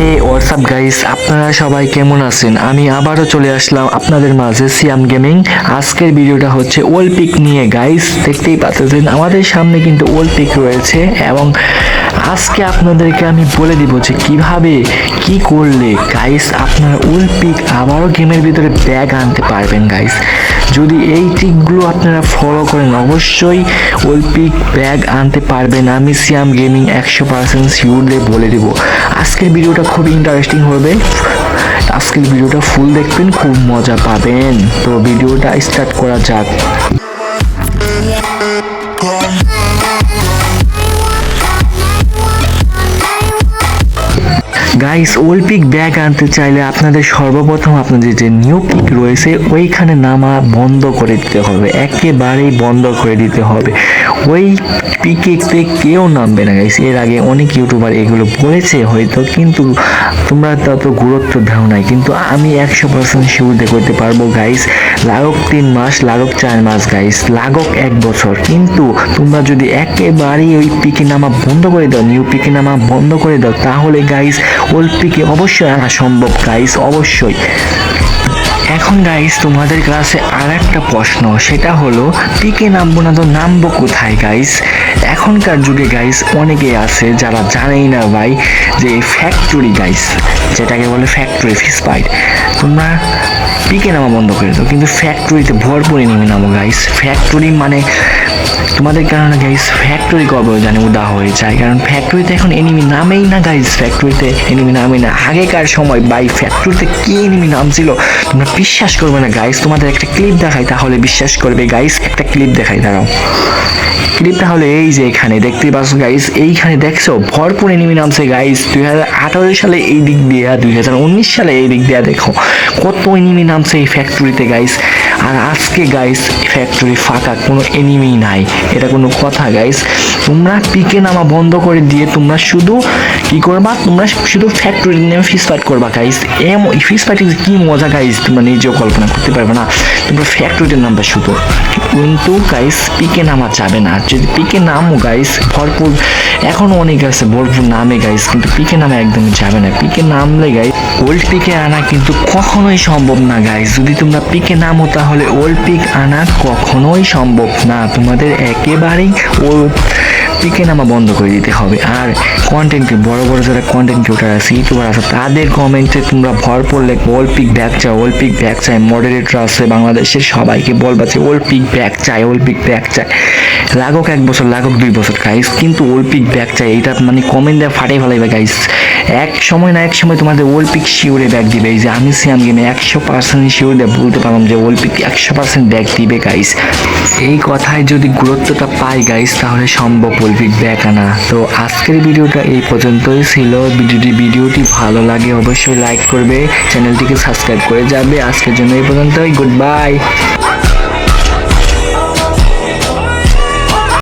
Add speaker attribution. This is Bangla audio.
Speaker 1: হে হোয়াটসঅ্যাপ গাইস, আপনারা সবাই কেমন আছেন? আমি আবারও চলে আসলাম আপনাদের মাঝে সিয়াম গেমিং। আজকের ভিডিওটা হচ্ছে ওল্ড পিক নিয়ে গাইস। দেখতেই পাচ্ছেন আমাদের সামনে কিন্তু ওল্ড পিক রয়েছে এবং আজকে আপনাদেরকে আমি বলে দিব যে কিভাবে কি করলে গাইস আপনারা ওল্ড পিক আবারও গেমের ভিতরে ব্যাগ আনতে পারবেন গাইস। যদি এই ট্রিকগুলো আপনারা ফলো করেন অবশ্যই ওল্ড পিক ব্যাগ আনতে পারবেন। আমি সিয়াম গেমিং 100% শিওরলি বলে দেব। আজকের ভিডিওটা খুব ইন্টারেস্টিং হবে, আজকের ভিডিওটা ফুল দেখবেন, খুব মজা পাবেন। তো ভিডিওটা স্টার্ট করা যাক। গাইস, ওল্ড পিক ব্যাগ আনতে চাইলে আপনাদের সর্বপ্রথম আপনাদের যে নিউ পিক রয়েছে ওইখানে নামা বন্ধ করে দিতে হবে, একেবারেই বন্ধ করে দিতে হবে। ওই পিকেতে কেউ নামবে না গাইস। এর আগে অনেক ইউটিউবার এগুলো বলেছে হয়তো, কিন্তু তোমরা তত গুরুত্ব দাও নাই। কিন্তু আমি 100% শিওর করতে পারবো গাইস, লাগুক 3 মাস, লাগুক 4 মাস গাইস, লাগুক 1 বছর, কিন্তু তোমরা যদি একেবারেই ওই পিকে নামা বন্ধ করে দাও, নিউ পিকে নামা বন্ধ করে দাও, তাহলে গাইস ওল্ড পিকে অবশ্যই আনা সম্ভব গাইস, অবশ্যই। এখন গাইস তোমাদের কাছে আর একটা প্রশ্ন, সেটা হলো পিকে নামবো না তো নামবো কোথায় গাইস? এখনকার যুগে গাইস অনেকে আছে যারা জানেই না ভাই যে ফ্যাক্টরি গাইস, যেটাকে বলে ফ্যাক্টরি ফিশ ফাইট, তোমরা পিকে নামা বন্ধ করে দাও, কিন্তু ফ্যাক্টরিতে ভরপুর এনিমি নামো গাইস। ফ্যাক্টরি মানে তোমাদের কারণে গাইস ফ্যাক্টরি কবে জানে উদা হয়ে যায়, কারণ ফ্যাক্টরিতে এখন এনিমি নামেই না গাইস। ফ্যাক্টরিতে এনিমি নামেই না। আগেকার সময় বাই ফ্যাক্টরিতে কি এনিমি নাম ছিল তোমরা বিশ্বাস করবে না গাইস। তোমাদের একটা ক্লিপ দেখাই তাহলে বিশ্বাস করবে গাইস। একটা ক্লিপ দেখাই, দাঁড়াও। ক্লিপটা হলো এই যে এখানে দেখতে পাচ্ছ গাইস, এইখানে দেখছো ভরপুর এনিমি নামছে গাইস। 2018 সালে এই দিক দিয়ে, 2019 সালে এই দিক দিয়ে দেখো কত এনিমি নামছে এই ফ্যাক্টরিতে গাইস। আর আজকে গাইস ফ্যাক্টরি ফাঁকা, কোনো এনিমি নাই, এটা কোনো কথা গাইস? তোমরা পিকে নামা বন্ধ করে দিয়ে তোমরা শুধু কি করবা, তোমরা শুধু ফ্যাক্টরি নেমে ফিশ ফাইট করবা গাইস। ফিশ ফাইটিং কি মজা গাইস, তোমরা নিজেও কল্পনা করতে পারবে না। তোমরা ফ্যাক্টরিতে নামবা শুধু, কিন্তু গাইস পিকে নামা যাবে না। যদি পিকে নামো গাইস ভরপুর, এখনো অনেক আছে ভরপুর নামে গাইস, কিন্তু পিকে নামে একদমই যাবে না। পিকে নামলে গাইস ওল্ড পিকে আনা কিন্তু কখনোই সম্ভব না গাইস। যদি তোমরা পিকে নামো তাহলে ওল্ড পিক আনা কখনোই সম্ভব না। তোমাদের একেবারেই ওল্ড পিকে নামা বন্ধ করে দিতে হবে। আর কন্টেন্ট বড় বড় যারা কন্টেন্ট ক্রিয়েটার আছে, ইউটিউবার আছে, তাদের কমেন্টে তোমরা ভরপুর লেখো ওল্ড পিক ব্যাক চাই, ওল্ড পিক ব্যাক চাই। মডারেটর আছে বাংলাদেশের, সবাইকে বলবা যে ওল্ড পিক ব্যাক চাই, ওল্ড পিক ব্যাক চাই। লাগুক 1 বছর, লাগুক 2 বছর গাইস, কিন্তু ওল্ড পিক ব্যাক চাই। এটা মানে কমেন্ট দেওয়া ফাটাই ফেলাইবে গাইস। এক সময় না এক সময় তোমাদের ওল্ড পিক শিওরে ব্যাক দিবে। এই যে আমি সিয়াম গেমে 100% শিওর দিয়ে বলতে পারলাম যে ওল্ড পিক 100% ব্যাক দিবে গাইস। এই কথায় যদি গুরুত্বটা পাই গাইস তাহলে সম্ভব ওল্ড পিক ব্যাক আনা। তো আজকের ভিডিওটা এই পর্যন্তই ছিল। ভিডিওটি ভালো লাগে অবশ্যই লাইক করবে, চ্যানেলটিকে সাবস্ক্রাইব করে যাবে। আজকের জন্য এই পর্যন্তই, গুড বাই।